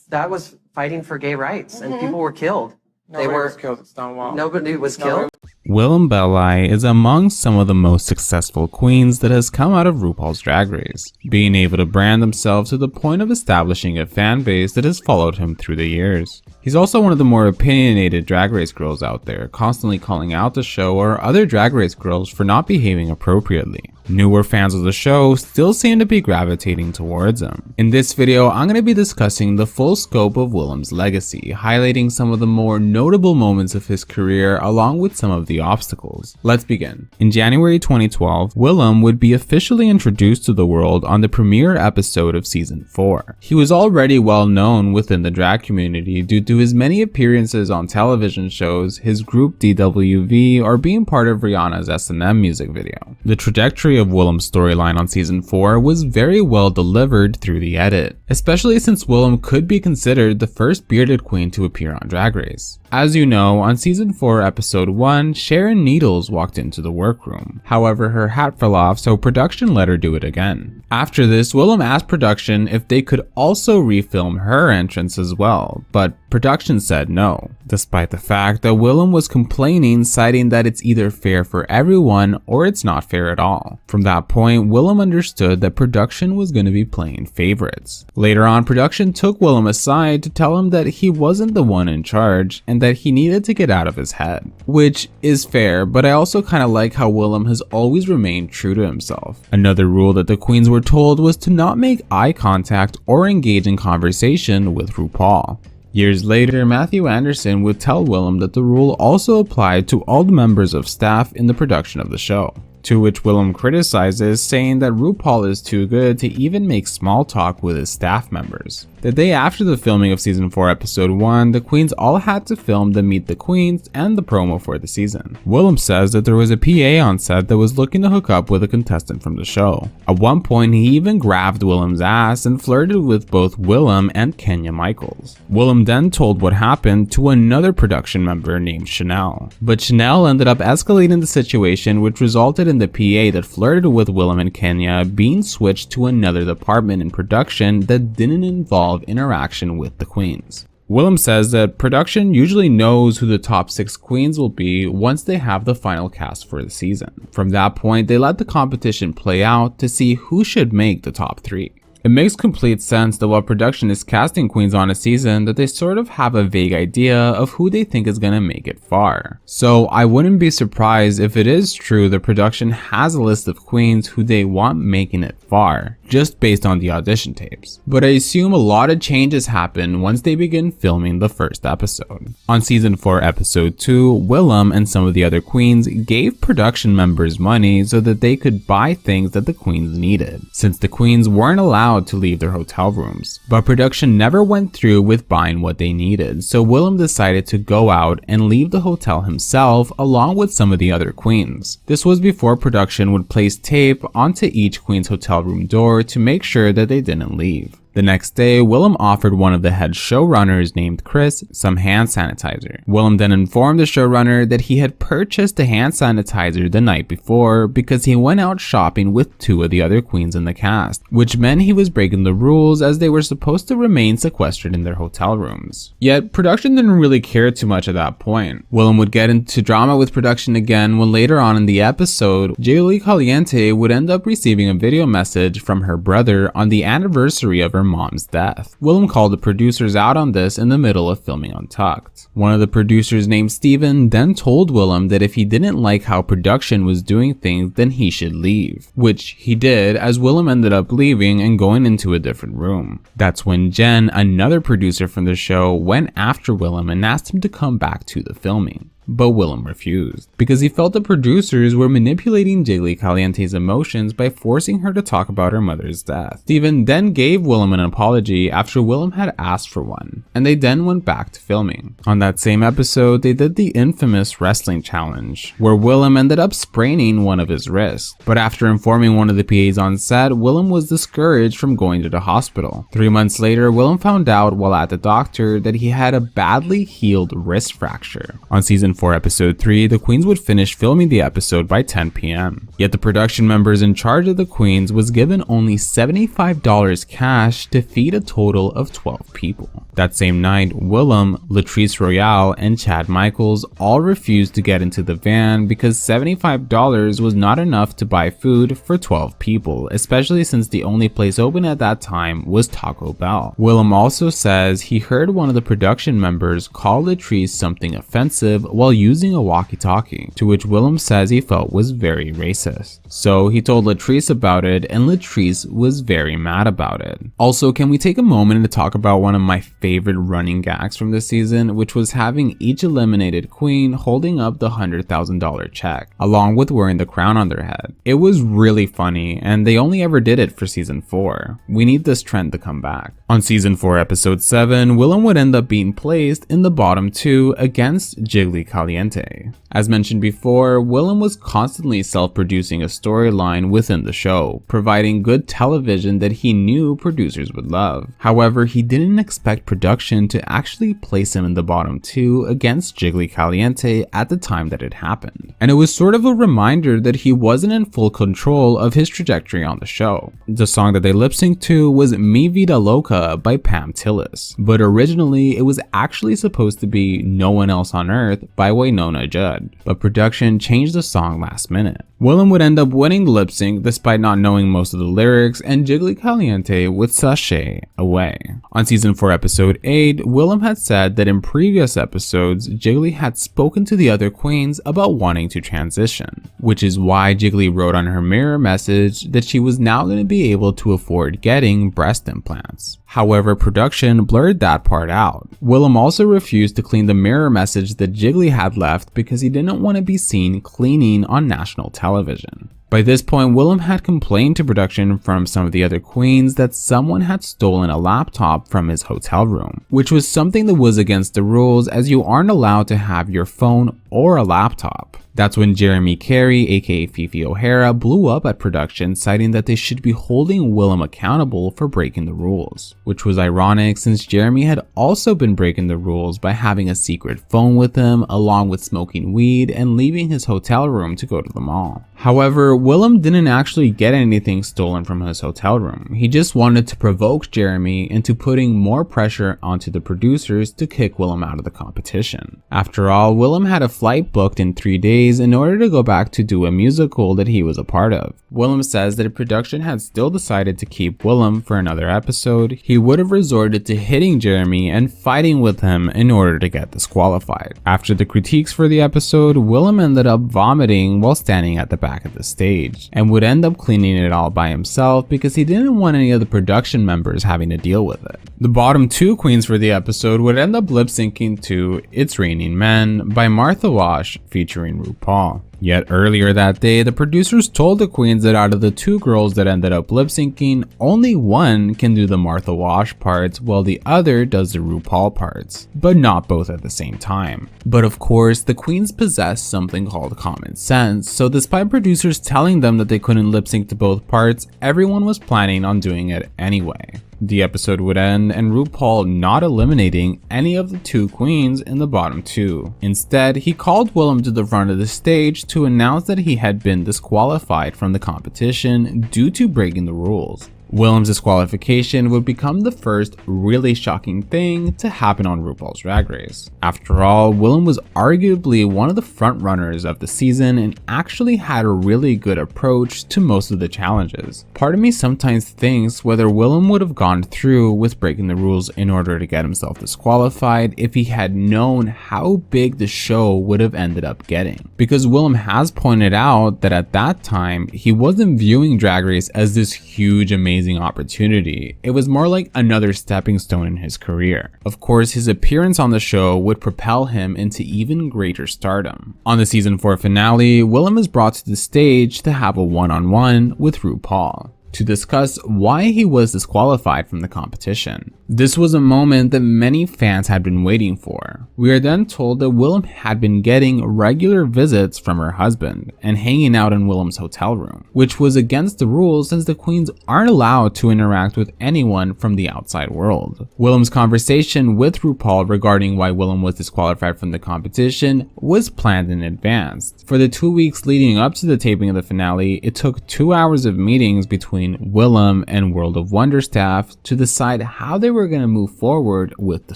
That was fighting for gay rights, and people were killed. Nobody was killed at Stonewall. Nobody was killed. Willam Belli is among some of the most successful queens that has come out of RuPaul's Drag Race, being able to brand themselves to the point of establishing a fan base that has followed him through the years. He's also one of the more opinionated Drag Race girls out there, constantly calling out the show or other Drag Race girls for not behaving appropriately. Newer fans of the show still seem to be gravitating towards him. In this video, I'm going to be discussing the full scope of Willam's legacy, highlighting some of the more notable moments of his career along with some of the obstacles. Let's begin. In January 2012, Willam would be officially introduced to the world on the premiere episode of season 4. He was already well known within the drag community due to his many appearances on television shows, his group DWV, or being part of Rihanna's S&M music video. The trajectory of Willam's storyline on season 4 was very well delivered through the edit, especially since Willam could be considered the first bearded queen to appear on Drag Race. As you know, on season 4 episode 1, Sharon Needles walked into the workroom. However, her hat fell off, so production let her do it again. After this, Willam asked production if they could also refilm her entrance as well, but production said no, despite the fact that Willam was complaining, citing that it's either fair for everyone or it's not fair at all. From that point, Willam understood that production was going to be playing favorites. Later on, production took Willam aside to tell him that he wasn't the one in charge and that he needed to get out of his head. Which is fair, but I also kind of like how Willam has always remained true to himself. Another rule that the queens were told was to not make eye contact or engage in conversation with RuPaul. Years later, Matthew Anderson would tell Willam that the rule also applied to all the members of staff in the production of the show. To which Willam criticizes, saying that RuPaul is too good to even make small talk with his staff members. The day after the filming of season 4 episode 1, the queens all had to film the Meet the Queens and the promo for the season. Willam says that there was a PA on set that was looking to hook up with a contestant from the show. At one point, he even grabbed Willam's ass and flirted with both Willam and Kenya Michaels. Willam then told what happened to another production member named Chanel. But Chanel ended up escalating the situation, which resulted in the PA that flirted with Willam and Kenya being switched to another department in production that didn't involve interaction with the queens. Willam says that production usually knows who the top 6 queens will be once they have the final cast for the season. From that point, they let the competition play out to see who should make the top 3. It makes complete sense that while production is casting queens on a season, that they sort of have a vague idea of who they think is gonna make it far. So I wouldn't be surprised if it is true that production has a list of queens who they want making it far, just based on the audition tapes. But I assume a lot of changes happen once they begin filming the first episode. On season 4 episode 2, Willam and some of the other queens gave production members money so that they could buy things that the queens needed, since the queens weren't allowed to leave their hotel rooms. But production never went through with buying what they needed, so Willam decided to go out and leave the hotel himself along with some of the other queens. This was before production would place tape onto each queen's hotel room door to make sure that they didn't leave. The next day, Willam offered one of the head showrunners named Chris some hand sanitizer. Willam then informed the showrunner that he had purchased the hand sanitizer the night before because he went out shopping with 2 of the other queens in the cast, which meant he was breaking the rules as they were supposed to remain sequestered in their hotel rooms. Yet, production didn't really care too much at that point. Willam would get into drama with production again when later on in the episode, Julie Caliente would end up receiving a video message from her brother on the anniversary of her mom's death. Willam called the producers out on this in the middle of filming Untucked. One of the producers named Steven then told Willam that if he didn't like how production was doing things, then he should leave, which he did, as Willam ended up leaving and going into a different room. That's when Jen, another producer from the show, went after Willam and asked him to come back to the filming. But Willam refused, because he felt the producers were manipulating Jiggly Caliente's emotions by forcing her to talk about her mother's death. Steven then gave Willam an apology after Willam had asked for one, and they then went back to filming. On that same episode, they did the infamous wrestling challenge, where Willam ended up spraining one of his wrists. But after informing one of the PAs on set, Willam was discouraged from going to the hospital. 3 months later, Willam found out while at the doctor that he had a badly healed wrist fracture. On season 4 episode 3, the queens would finish filming the episode by 10 p.m. Yet the production members in charge of the queens was given only $75 cash to feed a total of 12 people. That same night, Willam, Latrice Royale, and Chad Michaels all refused to get into the van because $75 was not enough to buy food for 12 people, especially since the only place open at that time was Taco Bell. Willam also says he heard one of the production members call Latrice something offensive while using a walkie-talkie, to which Willam says he felt was very racist. So he told Latrice about it, and Latrice was very mad about it. Also, can we take a moment to talk about one of my favorite running gags from this season, which was having each eliminated queen holding up the $100,000 check, along with wearing the crown on their head. It was really funny, and they only ever did it for season 4. We need this trend to come back. On season 4 episode 7, Willam would end up being placed in the bottom 2 against Jiggly Caliente. As mentioned before, Willam was constantly self-producing a storyline within the show, providing good television that he knew producers would love. However, he didn't expect production to actually place him in the bottom 2 against Jiggly Caliente at the time that it happened. And it was sort of a reminder that he wasn't in full control of his trajectory on the show. The song that they lip-synced to was Mi Vida Loca by Pam Tillis, but originally it was actually supposed to be No One Else on Earth by Winona Judd, but production changed the song last minute. Willam would end up winning the lip sync despite not knowing most of the lyrics, and Jiggly Caliente would sashay away. On season 4 episode 8, Willam had said that in previous episodes, Jiggly had spoken to the other queens about wanting to transition, which is why Jiggly wrote on her mirror message that she was now going to be able to afford getting breast implants. However, production blurred that part out. Willam also refused to clean the mirror message that Jiggly had left because he didn't want to be seen cleaning on national television. By this point, Willam had complained to production from some of the other queens that someone had stolen a laptop from his hotel room, which was something that was against the rules as you aren't allowed to have your phone or a laptop. That's when Jeremy Carey, aka Fifi O'Hara, blew up at production, citing that they should be holding Willam accountable for breaking the rules, which was ironic since Jeremy had also been breaking the rules by having a secret phone with him, along with smoking weed and leaving his hotel room to go to the mall. However, Willam didn't actually get anything stolen from his hotel room. He just wanted to provoke Jeremy into putting more pressure onto the producers to kick Willam out of the competition. After all, Willam had a flight booked in 3 days in order to go back to do a musical that he was a part of. Willam says that if production had still decided to keep Willam for another episode, he would have resorted to hitting Jeremy and fighting with him in order to get disqualified. After the critiques for the episode, Willam ended up vomiting while standing at the back of the stage, and would end up cleaning it all by himself because he didn't want any of the production members having to deal with it. The bottom 2 queens for the episode would end up lip syncing to It's Raining Men by Martha Wash featuring RuPaul. Yet earlier that day, the producers told the queens that out of the 2 girls that ended up lip syncing, only one can do the Martha Wash parts while the other does the RuPaul parts, but not both at the same time. But of course, the queens possess something called common sense, so despite producers telling them that they couldn't lip sync to both parts, everyone was planning on doing it anyway. The episode would end and RuPaul not eliminating any of the 2 queens in the bottom 2. Instead, he called Willam to the front of the stage to announce that he had been disqualified from the competition due to breaking the rules. Willam's disqualification would become the first really shocking thing to happen on RuPaul's Drag Race. After all, Willam was arguably one of the front runners of the season and actually had a really good approach to most of the challenges. Part of me sometimes thinks whether Willam would have gone through with breaking the rules in order to get himself disqualified if he had known how big the show would have ended up getting. Because Willam has pointed out that at that time, he wasn't viewing Drag Race as this huge, amazing opportunity. It was more like another stepping stone in his career. Of course, his appearance on the show would propel him into even greater stardom. On the season 4 finale, Willam is brought to the stage to have a one-on-one with RuPaul. to discuss why he was disqualified from the competition. This was a moment that many fans had been waiting for. We are then told that Willam had been getting regular visits from her husband and hanging out in Willam's hotel room, which was against the rules since the queens aren't allowed to interact with anyone from the outside world. Willam's conversation with RuPaul regarding why Willam was disqualified from the competition was planned in advance. For the 2 weeks leading up to the taping of the finale, it took 2 hours of meetings between Willam and World of Wonder staff to decide how they were going to move forward with the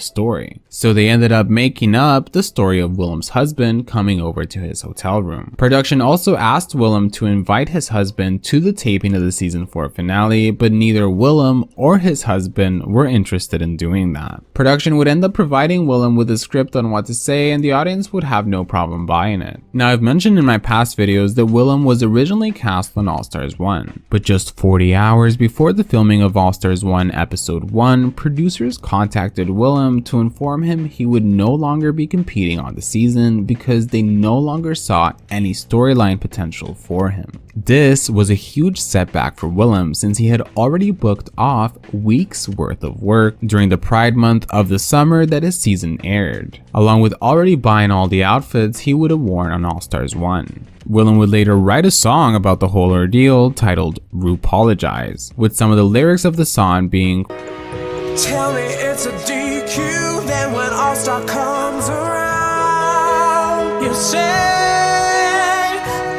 story. So they ended up making up the story of Willam's husband coming over to his hotel room. Production also asked Willam to invite his husband to the taping of the season 4 finale, but neither Willam or his husband were interested in doing that. Production would end up providing Willam with a script on what to say, and the audience would have no problem buying it. Now, I've mentioned in my past videos that Willam was originally cast on All Stars 1, but just 40 hours before the filming of All Stars 1 episode 1, producers contacted Willam to inform him he would no longer be competing on the season because they no longer saw any storyline potential for him. This was a huge setback for Willam since he had already booked off weeks worth of work during the Pride month of the summer that his season aired, along with already buying all the outfits he would have worn on All Stars 1. Willam would later write a song about the whole ordeal titled Rupologize, with some of the lyrics of the song being, "Tell me it's a DQ, then when All Star comes around, you say,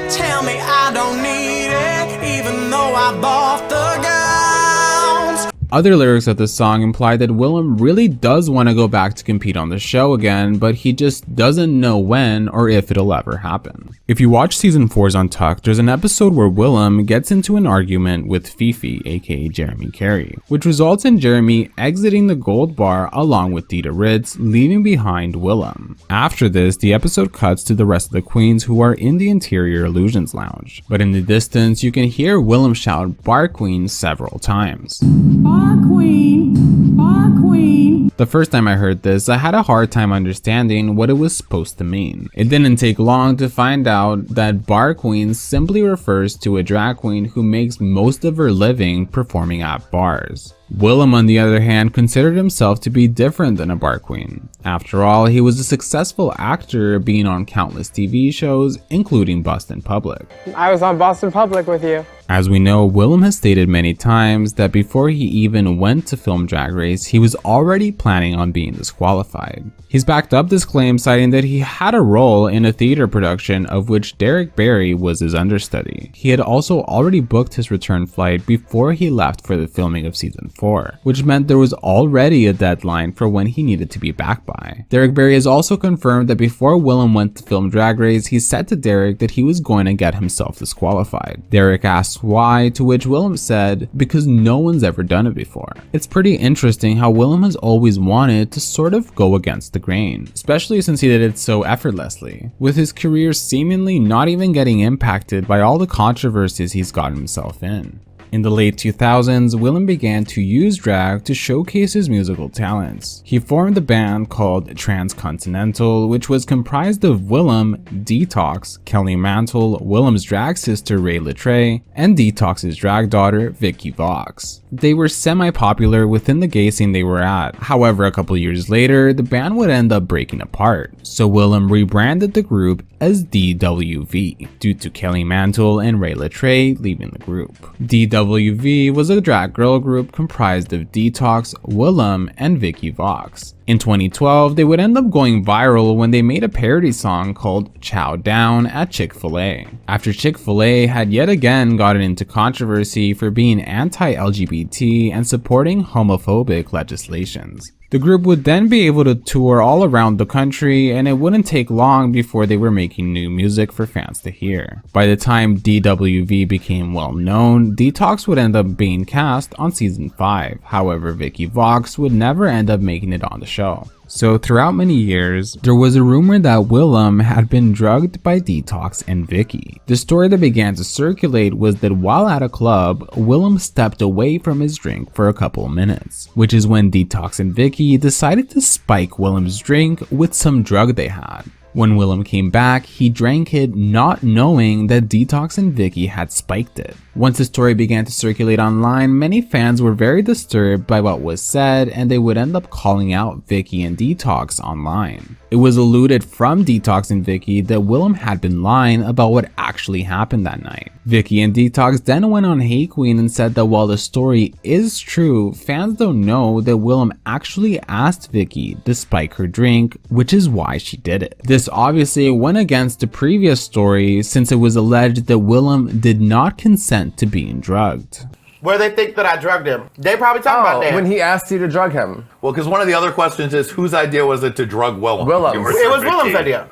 tell me I don't need it, even though I bought the gowns." Other lyrics of the song imply that Willam really does want to go back to compete on the show again, but he just doesn't know when or if it'll ever happen. If you watch season 4's Untucked, there's an episode where Willam gets into an argument with Fifi, aka Jeremy Carey, which results in Jeremy exiting the gold bar along with Dita Ritz, leaving behind Willam. After this, the episode cuts to the rest of the queens who are in the interior Illusions Lounge, but in the distance you can hear Willam shout "Bar Queen" several times. Bar Queen, Bar Queen. The first time I heard this, I had a hard time understanding what it was supposed to mean. It didn't take long to find out that Bar Queen simply refers to a drag queen who makes most of her living performing at bars. Willam, on the other hand, considered himself to be different than a bar queen. After all, he was a successful actor, being on countless TV shows, including Boston Public. I was on Boston Public with you. As we know, Willam has stated many times that before he even went to film Drag Race, he was already planning on being disqualified. He's backed up this claim, citing that he had a role in a theater production of which Derek Barry was his understudy. He had also already booked his return flight before he left for the filming of season 4, which meant there was already a deadline for when he needed to be back by. Derek Barry has also confirmed that before Willam went to film Drag Race, he said to Derek that he was going to get himself disqualified. Derek asked why, to which Willam said, "Because no one's ever done it before." It's pretty interesting how Willam has always wanted to sort of go against the grain, especially since he did it so effortlessly, with his career seemingly not even getting impacted by all the controversies he's gotten himself in. In the late 2000s, Willam began to use drag to showcase his musical talents. He formed a band called Transcontinental, which was comprised of Willam, Detox, Kelly Mantle, Willam's drag sister Ray Latre, and Detox's drag daughter Vicky Vox. They were semi-popular within the gay scene they were at. However, a couple years later, the band would end up breaking apart, so Willam rebranded the group as DWV due to Kelly Mantle and Ray Latre leaving the group. DWV was a drag girl group comprised of Detox, Willam, and Vicky Vox. In 2012, they would end up going viral when they made a parody song called Chow Down at Chick-fil-A, after Chick-fil-A had yet again gotten into controversy for being anti-LGBT and supporting homophobic legislations. The group would then be able to tour all around the country, and it wouldn't take long before they were making new music for fans to hear. By the time DWV became well known, Detox would end up being cast on season 5. However, Vicky Vox would never end up making it on the show. So throughout many years, there was a rumor that Willam had been drugged by Detox and Vicky. The story that began to circulate was that while at a club, Willam stepped away from his drink for a couple of minutes, which is when Detox and Vicky decided to spike Willam's drink with some drug they had. When Willam came back, he drank it not knowing that Detox and Vicky had spiked it. Once the story began to circulate online, many fans were very disturbed by what was said, and they would end up calling out Vicky and Detox online. It was alluded from Detox and Vicky that Willam had been lying about what actually happened that night. Vicky and Detox then went on Hey Qween and said that while the story is true, fans don't know that Willam actually asked Vicky to spike her drink, which is why she did it. This obviously went against the previous story, since it was alleged that Willam did not consent to being drugged. Where they think that I drugged him. They probably talking about that. When he asked you to drug him. Well, because one of the other questions is whose idea was it to drug Willam? Willam's. It was Willam's idea.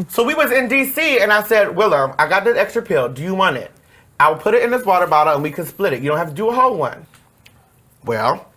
So we was in DC and I said, Willam, I got this extra pill. Do you want it? I'll put it in this water bottle and we can split it. You don't have to do a whole one. Well,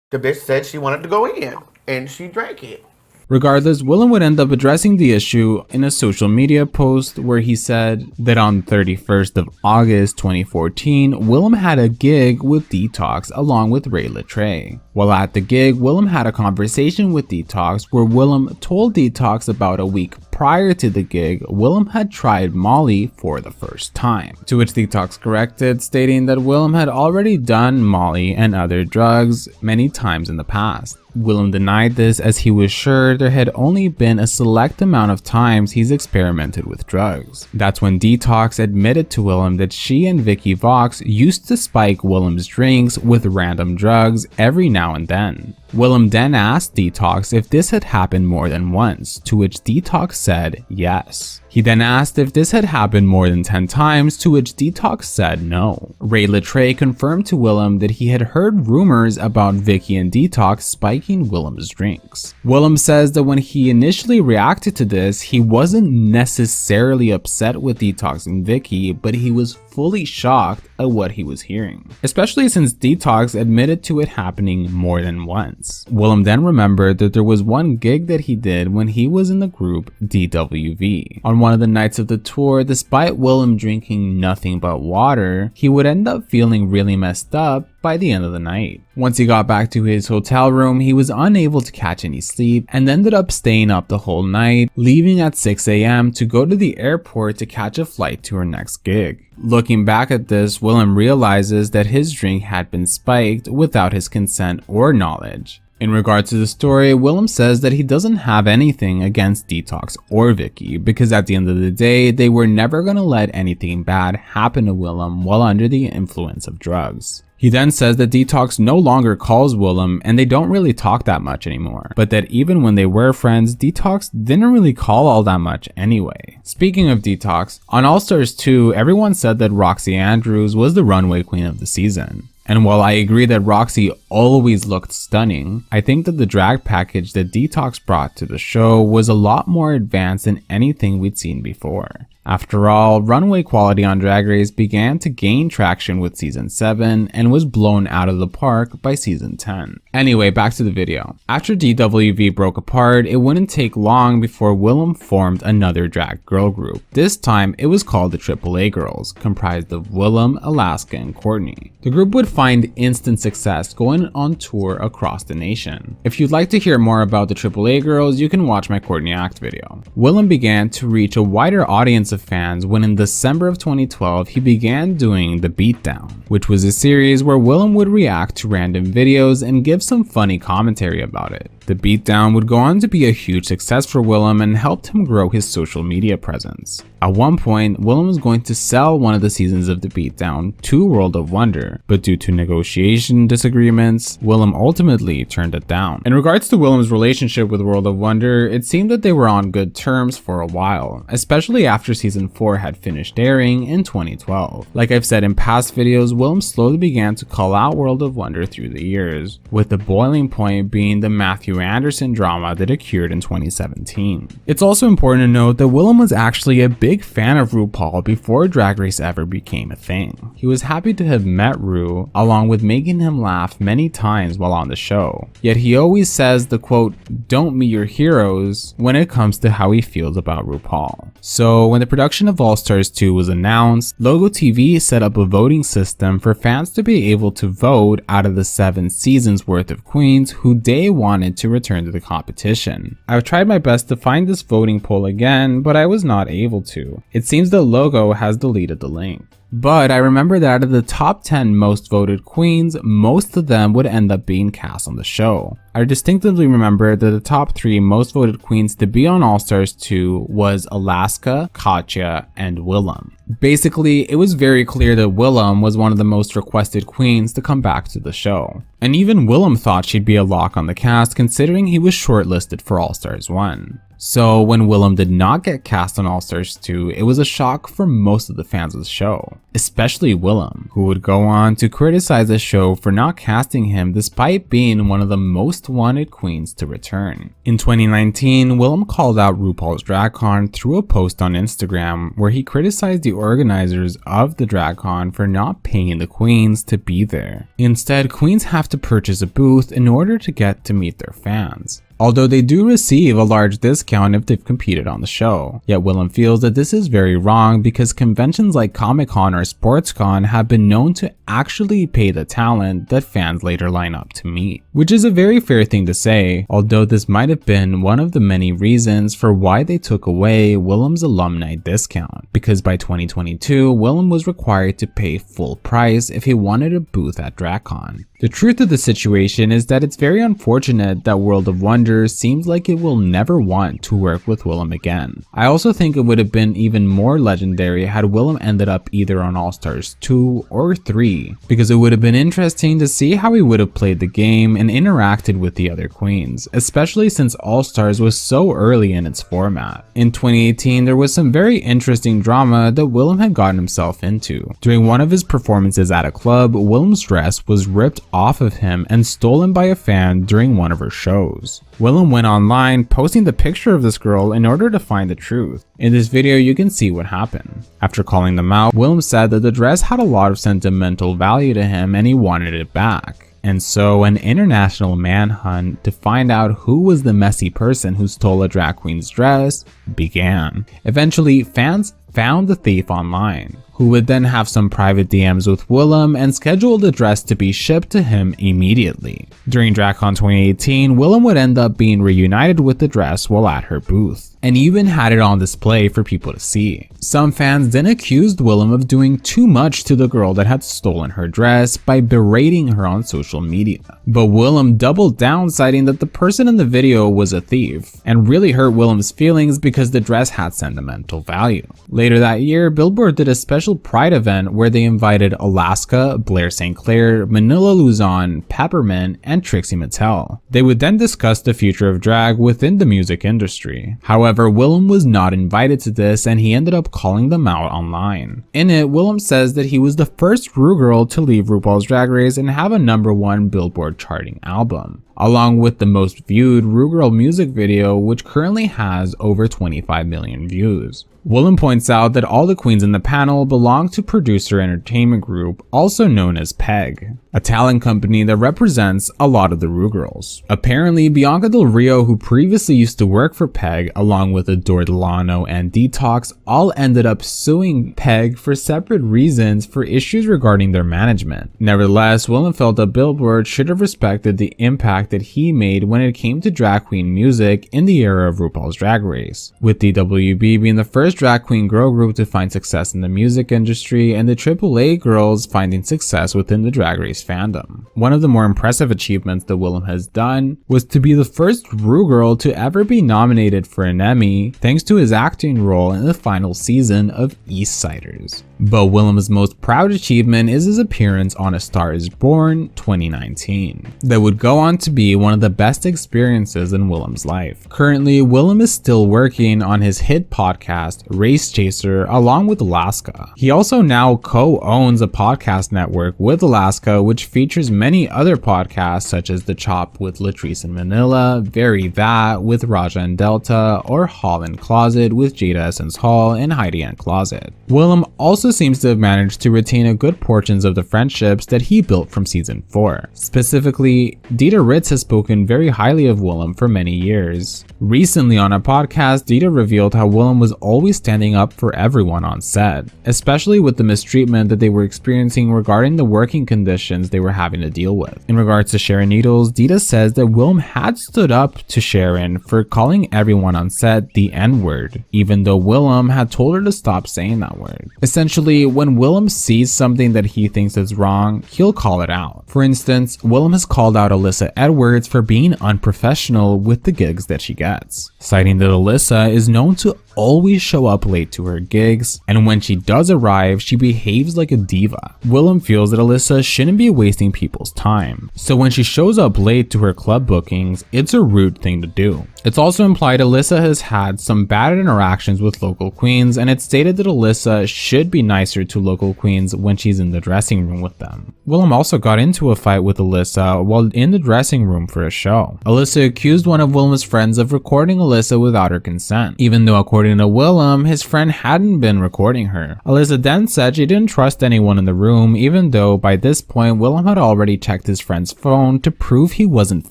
the bitch said she wanted to go in and she drank it. Regardless, Willam would end up addressing the issue in a social media post where he said that on 31st of August 2014, Willam had a gig with Detox along with Ray Latrey. While at the gig, Willam had a conversation with Detox where Willam told Detox about a week prior to the gig, Willam had tried Molly for the first time. To which Detox corrected, stating that Willam had already done Molly and other drugs many times in the past. Willam denied this as he was sure there had only been a select amount of times he's experimented with drugs. That's when Detox admitted to Willam that she and Vicky Vox used to spike Willam's drinks with random drugs every now and then. Willam then asked Detox if this had happened more than once, to which Detox said yes. He then asked if this had happened more than 10 times, to which Detox said no. Ray Latrey confirmed to Willam that he had heard rumors about Vicky and Detox spiking Willam's drinks. Willam says that when he initially reacted to this, he wasn't necessarily upset with Detox and Vicky, but he was fully shocked at what he was hearing, especially since Detox admitted to it happening more than once. Willam then remembered that there was one gig that he did when he was in the group DWV. On one of the nights of the tour, despite Willam drinking nothing but water, he would end up feeling really messed up by the end of the night. Once he got back to his hotel room, he was unable to catch any sleep and ended up staying up the whole night, leaving at 6 a.m. to go to the airport to catch a flight to her next gig. Looking back at this, Willam realizes that his drink had been spiked without his consent or knowledge. In regards to the story, Willam says that he doesn't have anything against Detox or Vicky because at the end of the day, they were never going to let anything bad happen to Willam while under the influence of drugs. He then says that Detox no longer calls Willam and they don't really talk that much anymore, but that even when they were friends, Detox didn't really call all that much anyway. Speaking of Detox, on All Stars 2, everyone said that Roxy Andrews was the runway queen of the season. And while I agree that Roxy always looked stunning, I think that the drag package that Detox brought to the show was a lot more advanced than anything we'd seen before. After all, runway quality on Drag Race began to gain traction with season 7 and was blown out of the park by season 10. Anyway, back to the video. After DWV broke apart, it wouldn't take long before Willam formed another drag girl group. This time, it was called the AAA Girls, comprised of Willam, Alaska, and Courtney. The group would find instant success going on tour across the nation. If you'd like to hear more about the AAA Girls, you can watch my Courtney Act video. Willam began to reach a wider audience of fans when in December of 2012 he began doing the Beatdown, which was a series where Willam would react to random videos and give some funny commentary about it. The Beatdown would go on to be a huge success for Willam and helped him grow his social media presence. At one point, Willam was going to sell one of the seasons of the Beatdown to World of Wonder, but due to negotiation disagreements, Willam ultimately turned it down. In regards to Willam's relationship with World of Wonder, it seemed that they were on good terms for a while, especially after season 4 had finished airing in 2012. Like I've said in past videos, Willam slowly began to call out World of Wonder through the years, with the boiling point being the Matthew Anderson drama that occurred in 2017. It's also important to note that Willam was actually a big fan of RuPaul before Drag Race ever became a thing. He was happy to have met Ru, along with making him laugh many times while on the show. Yet he always says the quote, "don't meet your heroes" when it comes to how he feels about RuPaul. So when the production of All Stars 2 was announced, Logo TV set up a voting system for fans to be able to vote out of the 7 seasons worth of queens who they wanted to to return to the competition. I've tried my best to find this voting poll again, but I was not able to. It seems the logo has deleted the link. But I remember that out of the top 10 most voted queens, most of them would end up being cast on the show. I distinctively remember that the top 3 most voted queens to be on All Stars 2 was Alaska, Katya, and Willam. Basically, it was very clear that Willam was one of the most requested queens to come back to the show. And even Willam thought she'd be a lock on the cast considering he was shortlisted for All Stars 1. So when Willam did not get cast on All Stars 2, it was a shock for most of the fans of the show, especially Willam, who would go on to criticize the show for not casting him despite being one of the most wanted queens to return. In 2019, Willam called out RuPaul's Dragcon through a post on Instagram where he criticized the organizers of the Dragcon for not paying the queens to be there. Instead, queens have to purchase a booth in order to get to meet their fans, although they do receive a large discount if they've competed on the show. Yet Willam feels that this is very wrong because conventions like Comic-Con or SportsCon have been known to actually pay the talent that fans later line up to meet. Which is a very fair thing to say, although this might have been one of the many reasons for why they took away Willam's alumni discount, because by 2022, Willam was required to pay full price if he wanted a booth at Dragcon. The truth of the situation is that it's very unfortunate that World of Wonder seems like it will never want to work with Willam again. I also think it would have been even more legendary had Willam ended up either on All Stars 2 or 3, because it would have been interesting to see how he would have played the game and interacted with the other queens, especially since All Stars was so early in its format. In 2018, there was some very interesting drama that Willam had gotten himself into. During one of his performances at a club, Willam's dress was ripped off of him and stolen by a fan during one of her shows. Willam went online posting the picture of this girl in order to find the truth. In this video you can see what happened. After calling them out, Willam said that the dress had a lot of sentimental value to him and he wanted it back. And so an international manhunt to find out who was the messy person who stole a drag queen's dress began. Eventually, fans found the thief online, who would then have some private DMs with Willam and schedule the dress to be shipped to him immediately. During Dragcon 2018, Willam would end up being reunited with the dress while at her booth, and even had it on display for people to see. Some fans then accused Willam of doing too much to the girl that had stolen her dress by berating her on social media. But Willam doubled down, citing that the person in the video was a thief, and really hurt Willam's feelings because the dress had sentimental value. Later that year, Billboard did a special Pride event where they invited Alaska, Blair St. Clair, Manila Luzon, Peppermint, and Trixie Mattel. They would then discuss the future of drag within the music industry. However, Willam was not invited to this and he ended up calling them out online. In it, Willam says that he was the first Ru girl to leave RuPaul's Drag Race and have a #1 Billboard charting album, along with the most viewed Ru Girl music video, which currently has over 25 million views. Willam points out that all the queens in the panel belong to Producer Entertainment Group, also known as PEG, a talent company that represents a lot of the Ru girls. Apparently, Bianca Del Rio, who previously used to work for PEG, along with Adore Delano and Detox, all ended up suing PEG for separate reasons for issues regarding their management. Nevertheless, Willam felt that Billboard should have respected the impact that he made when it came to drag queen music in the era of RuPaul's Drag Race, with DWB being the first drag queen girl group to find success in the music industry and the AAA girls finding success within the Drag Race fandom. One of the more impressive achievements that Willam has done was to be the first Ru girl to ever be nominated for an Emmy, thanks to his acting role in the final season of Eastsiders. But Willam's most proud achievement is his appearance on A Star Is Born 2019, that would go on to be one of the best experiences in Willam's life. Currently, Willam is still working on his hit podcast, Race Chaser, along with Alaska. He also now co-owns a podcast network with Alaska, which features many other podcasts such as The Chop with Latrice in Manila, Very That with Raja and Delta, or Hall and Closet with Jada Essence Hall and Heidi and Closet. Willam also seems to have managed to retain a good portions of the friendships that he built from season 4. Specifically, Dita Ritz has spoken very highly of Willam for many years. Recently on a podcast, Dita revealed how Willam was always standing up for everyone on set, especially with the mistreatment that they were experiencing regarding the working conditions situations they were having to deal with. In regards to Sharon Needles, Dita says that Willam had stood up to Sharon for calling everyone on set the N-word, even though Willam had told her to stop saying that word. Essentially, when Willam sees something that he thinks is wrong, he'll call it out. For instance, Willam has called out Alyssa Edwards for being unprofessional with the gigs that she gets, citing that Alyssa is known to always show up late to her gigs, and when she does arrive, she behaves like a diva. Willam feels that Alyssa shouldn't be wasting people's time, so when she shows up late to her club bookings, it's a rude thing to do. It's also implied Alyssa has had some bad interactions with local queens, and it's stated that Alyssa should be nicer to local queens when she's in the dressing room with them. Willam also got into a fight with Alyssa while in the dressing room for a show. Alyssa accused one of Willam's friends of recording Alyssa without her consent, even though according to Willam, his friend hadn't been recording her. Alyssa then said she didn't trust anyone in the room, even though by this point Willam had already checked his friend's phone to prove he wasn't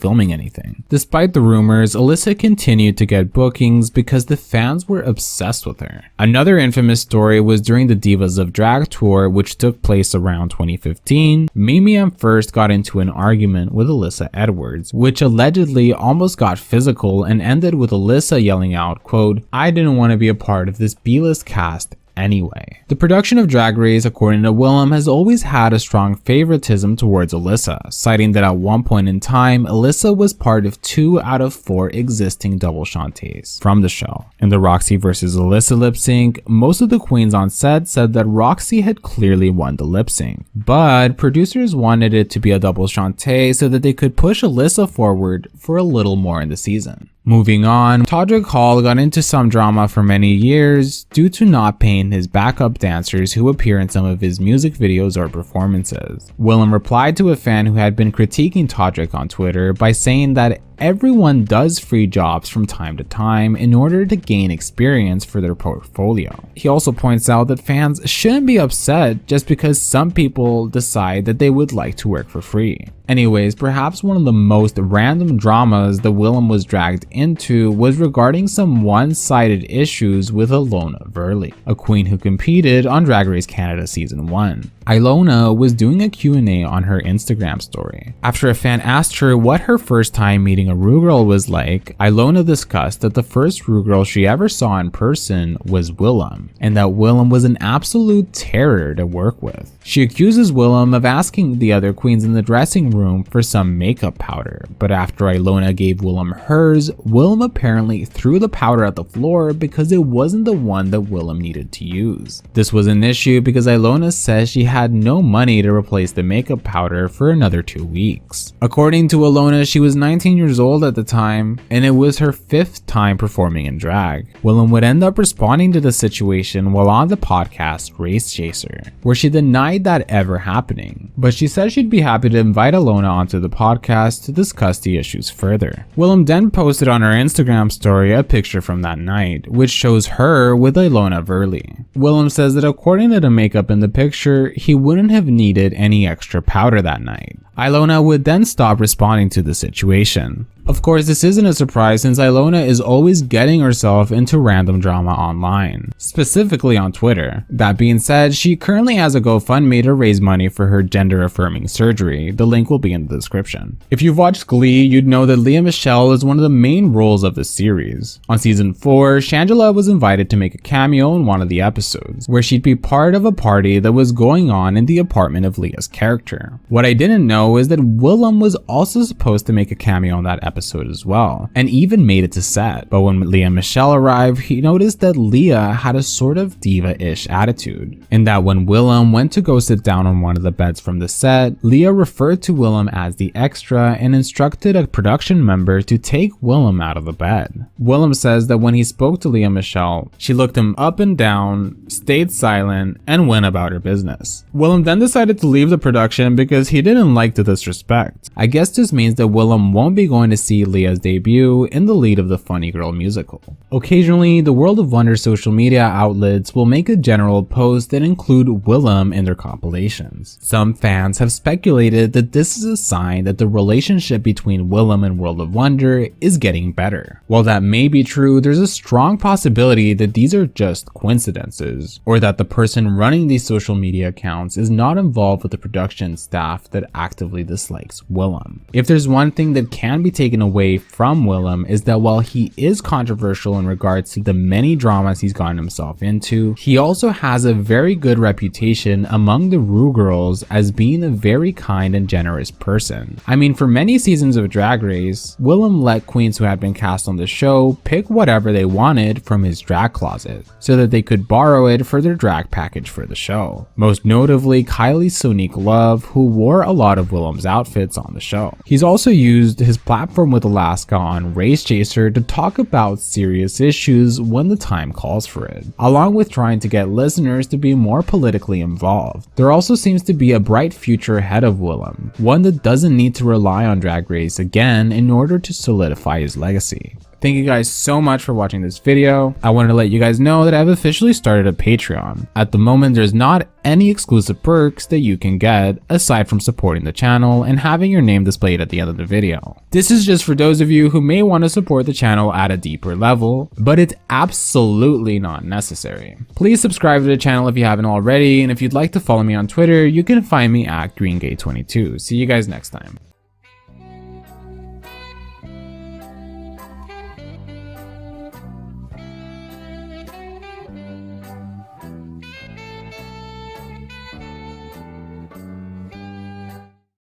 filming anything. Despite the rumors, Alyssa continued to get bookings because the fans were obsessed with her. Another infamous story was during the Divas of Drag tour, which took place around 2015. Mimi first got into an argument with Alyssa Edwards, which allegedly almost got physical and ended with Alyssa yelling out, quote, "I didn't want to be a part of this B-list cast anyway." The production of Drag Race, according to Willam, has always had a strong favoritism towards Alyssa, citing that at one point in time, Alyssa was part of 2 out of 4 existing double shantays from the show. In the Roxy versus Alyssa lip sync, most of the queens on set said that Roxy had clearly won the lip sync, but producers wanted it to be a double shantay so that they could push Alyssa forward for a little more in the season. Moving on, Todrick Hall got into some drama for many years due to not paying his backup dancers who appear in some of his music videos or performances. Willam replied to a fan who had been critiquing Todrick on Twitter by saying that everyone does free jobs from time to time in order to gain experience for their portfolio. He also points out that fans shouldn't be upset just because some people decide that they would like to work for free. Anyways, perhaps one of the most random dramas that Willam was dragged into was regarding some one-sided issues with Ilona Verley, a queen who competed on Drag Race Canada Season 1. Ilona was doing a Q&A on her Instagram story. After a fan asked her what her first time meeting a Ru Girl was like, Ilona discussed that the first Ru Girl she ever saw in person was Willam, and that Willam was an absolute terror to work with. She accuses Willam of asking the other queens in the dressing room for some makeup powder, but after Ilona gave Willam hers, Willam apparently threw the powder at the floor because it wasn't the one that Willam needed to use. This was an issue because Ilona says she had no money to replace the makeup powder for another 2 weeks. According to Ilona, she was 19 years old at the time, and it was her 5th time performing in drag. Willam would end up responding to the situation while on the podcast Race Chaser, where she denied that ever happening, but she said she'd be happy to invite Ilona onto the podcast to discuss the issues further. Willam then posted on her Instagram story a picture from that night, which shows her with Ilona Verley. Willam says that according to the makeup in the picture, he wouldn't have needed any extra powder that night. Ilona would then stop responding to the situation. Of course, this isn't a surprise since Ilona is always getting herself into random drama online, specifically on Twitter. That being said, she currently has a GoFundMe to raise money for her gender-affirming surgery. The link will be in the description. If you've watched Glee, you'd know that Lea Michele is one of the main roles of the series. On season 4, Shangela was invited to make a cameo in one of the episodes, where she'd be part of a party that was going on in the apartment of Leah's character. What I didn't know is that Willam was also supposed to make a cameo in that episode as well, and even made it to set. But when Lea Michele arrived, he noticed that Leah had a sort of diva-ish attitude, and that when Willam went to go sit down on one of the beds from the set, Leah referred to Willam as the extra and instructed a production member to take Willam out of the bed. Willam says that when he spoke to Lea Michele, she looked him up and down, stayed silent, and went about her business. Willam then decided to leave the production because he didn't like the disrespect. I guess this means that Willam won't be going to see Leah's debut in the lead of the Funny Girl musical. Occasionally, the World of Wonder social media outlets will make a general post that include Willam in their compilations. Some fans have speculated that this is a sign that the relationship between Willam and World of Wonder is getting better. While that may be true, there's a strong possibility that these are just coincidences, or that the person running these social media accounts is not involved with the production staff that actively dislikes Willam. If there's one thing that can be taken away from Willam, is that while he is controversial in regards to the many dramas he's gotten himself into, he also has a very good reputation among the Ru girls as being a very kind and generous person. I mean, for many seasons of Drag Race, Willam let queens who had been cast on the show pick whatever they wanted from his drag closet, so that they could borrow it for their drag package for the show. Most notably, Kylie Sonique Love, who wore a lot of Willam's outfits on the show. He's also used his platform with Alaska on Race Chaser to talk about serious issues when the time calls for it, along with trying to get listeners to be more politically involved. There also seems to be a bright future ahead of Willam, one that doesn't need to rely on Drag Race again in order to solidify his legacy. Thank you guys so much for watching this video. I wanted to let you guys know that I've officially started a Patreon. At the moment, there's not any exclusive perks that you can get aside from supporting the channel and having your name displayed at the end of the video. This is just for those of you who may want to support the channel at a deeper level, but it's absolutely not necessary. Please subscribe to the channel if you haven't already, and if you'd like to follow me on Twitter, you can find me at GreenGay22. See you guys next time.